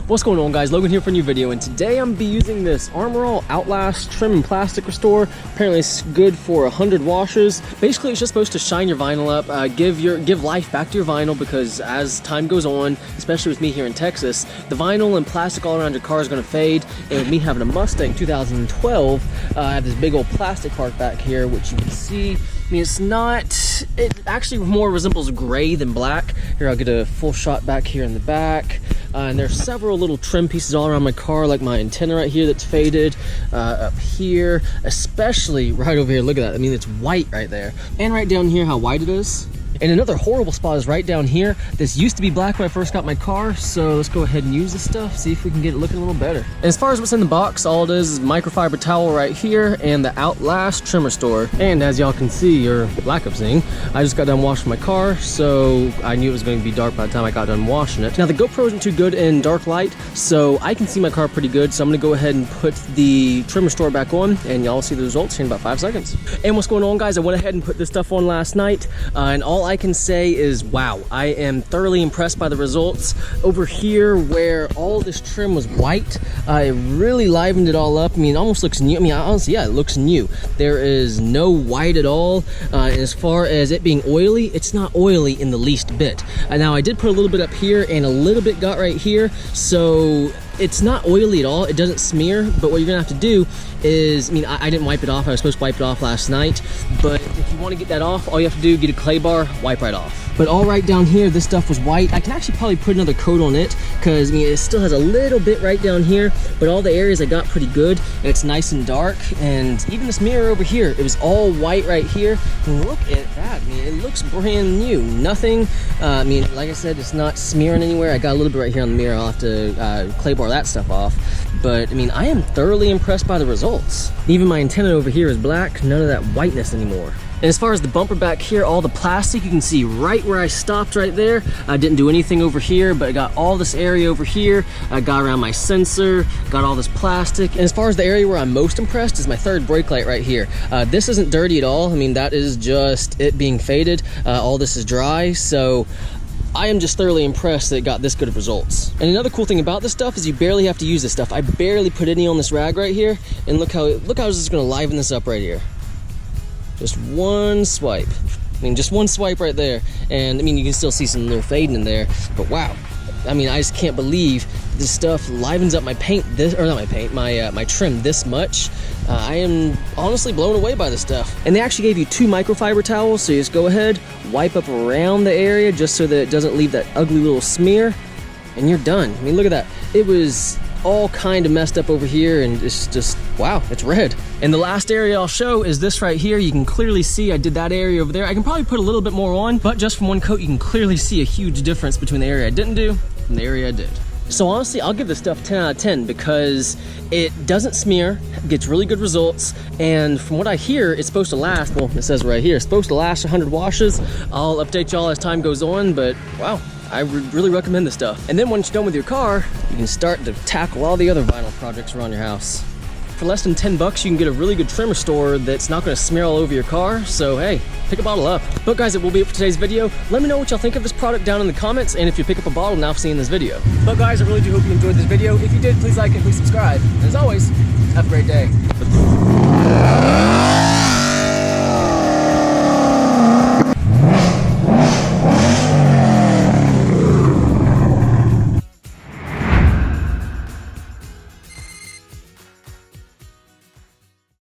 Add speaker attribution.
Speaker 1: What's going on, guys? Logan here for a new video, and today I'm gonna be using this Armor All Outlast Trim and Plastic Restore. Apparently it's good for 100 washes. Basically it's just supposed to shine your vinyl up, give life back to your vinyl, because as time goes on, especially with me here in Texas, the vinyl and plastic all around your car is going to fade. And with me having a Mustang 2012, I have this big old plastic part back here, which you can see. I mean, it actually more resembles gray than black. Here, I'll get a full shot back here in the back. And there's several little trim pieces all around my car, like my antenna right here that's faded, up here, especially right over here. Look at that. I mean, it's white right there. And right down here, how white it is. And another horrible spot is right down here. This used to be black when I first got my car, so let's go ahead and use this stuff, see if we can get it looking a little better. And as far as what's in the box, all it is microfiber towel right here and the Outlast Trim Restore. And as y'all can see, or lack of seeing, I just got done washing my car, so I knew it was going to be dark by the time I got done washing it. Now the GoPro isn't too good in dark light, so I can see my car pretty good, so I'm going to go ahead and put the Trim Restore back on, and y'all see the results here in about 5 seconds. And what's going on, guys, I went ahead and put this stuff on last night, and all I can say is wow, I am thoroughly impressed by the results. Over here where all this trim was white, it really livened it all up. I mean, it almost looks new. I mean, honestly, yeah, it looks new. There is no white at all. And as far as it being oily, it's not oily in the least bit. Now I did put a little bit up here and a little bit got right here, so it's not oily at all. It doesn't smear, but what you're gonna have to do is, I mean, I didn't wipe it off. I was supposed to wipe it off last night, but if you want to get that off, all you have to do, get a clay bar, wipe right off. But all right down here, this stuff was white. I can actually probably put another coat on it, because I mean, it still has a little bit right down here, but all the areas I got pretty good, and it's nice and dark. And even this mirror over here, it was all white right here. And look at that. I mean, it looks brand new. Nothing, I mean, like I said, it's not smearing anywhere. I got a little bit right here on the mirror. I'll have to clay bar that stuff off. But I mean, I am thoroughly impressed by the results. Even my antenna over here is black, none of that whiteness anymore. And as far as the bumper back here, all the plastic, you can see right where I stopped right there. I didn't do anything over here, but I got all this area over here. I got around my sensor, got all this plastic. And as far as the area where I'm most impressed is my third brake light right here. This isn't dirty at all. I mean, that is just it being faded. All this is dry, so I am just thoroughly impressed that it got this good of results. And another cool thing about this stuff is you barely have to use this stuff. I barely put any on this rag right here, and look how this is gonna liven this up right here. Just one swipe. I mean, just one swipe right there. And I mean, you can still see some little fading in there, but wow. I mean, I just can't believe this stuff livens up my paint, my trim this much. I am honestly blown away by this stuff. And they actually gave you 2 microfiber towels, so you just go ahead, wipe up around the area just so that it doesn't leave that ugly little smear, and you're done. I mean, look at that. It was all kind of messed up over here, and it's just, wow, it's red. And the last area I'll show is this right here. You can clearly see I did that area over there. I can probably put a little bit more on, but just from one coat, you can clearly see a huge difference between the area I didn't do and the area I did. So honestly, I'll give this stuff 10 out of 10 because it doesn't smear, gets really good results, and from what I hear, it's supposed to last, well, it says right here, it's supposed to last 100 washes. I'll update y'all as time goes on, but wow, I really recommend this stuff. And then once you're done with your car, you can start to tackle all the other vinyl projects around your house. For less than 10 bucks, you can get a really good trim restore that's not gonna smear all over your car, so hey, pick a bottle up. But guys, it will be it for today's video. Let me know what y'all think of this product down in the comments, and if you pick up a bottle now for seeing this video. But guys, I really do hope you enjoyed this video. If you did, please like and please subscribe. And as always, have a great day.